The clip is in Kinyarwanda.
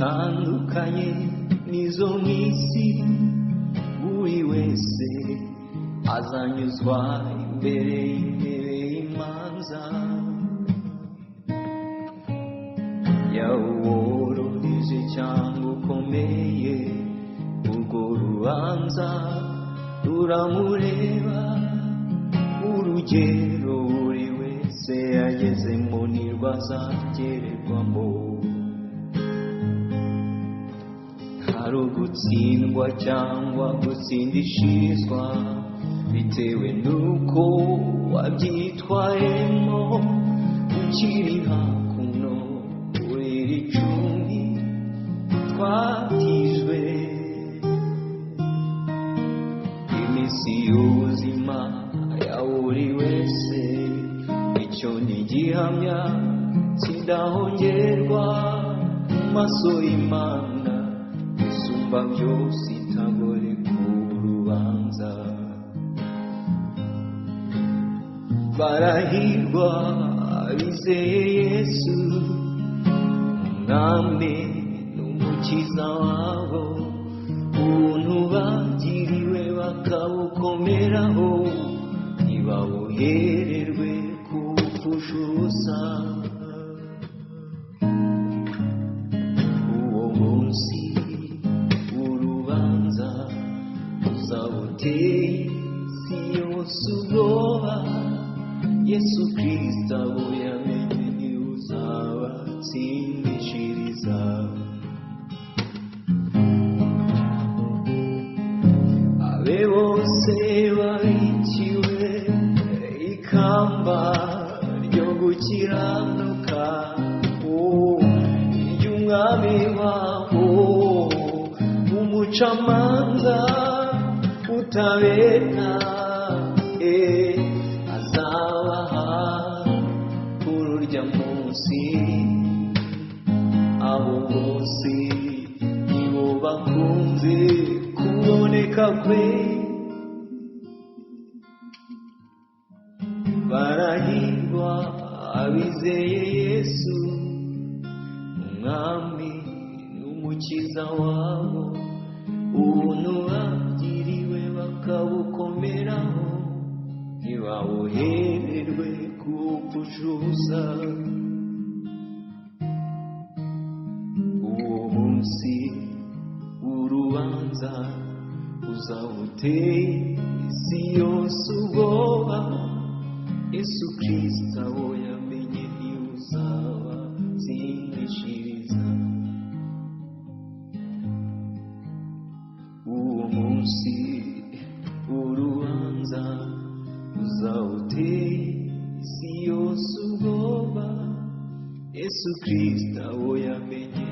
zitandukanye nizo mw'isi buri wese azanyuzwa imbere y'intebe y'imanza yaworoheje cyangwa ukomeye urwo rubanza ruramureba urugero buri wese yagezemo nirwo azagererwamo hari ugutsindwa cyangwa gutsindishirizwa bitewe n'uko wabyitwayemo ukiri hakuno kuri iri cumi twatijwe iminsi y'ubuzima ya buri wese icyo ni igihamya kidahongerwa mu maso y'Imana isumba byose itagore ku rubanza barahirwa abizeye Yesu umwami n'umukiza wabo ubuntu bagiriwe bakabukomeraho ntibabuhererwe kupfusha ubusa uwo munsi w'urubanza uzabuteye isi yose ubwoba Yesu Kristo abo yamenye ntiuzabatsindishiriza abe bose babikiwe ikamba ryo gukiranuka ry'umwami wabo umucamanza utabera azabaha kururya munsi abo bose nibo bakunze kuboneka kwe barahirwa abizeye Yesu umwami n'umukiza wabo ubuntu bagiriwe bakabukomeraho ntibabuhererwe kupfusha ubusa uwo munsi w'urubanza uzawuteye isi yose ubwoba Yesu Kristo abo yamenye ntiuzabatsindishiriza uwo munsi w'urubanza uzawuteye isi yose ubwoba Yesu Kristo abo yamenye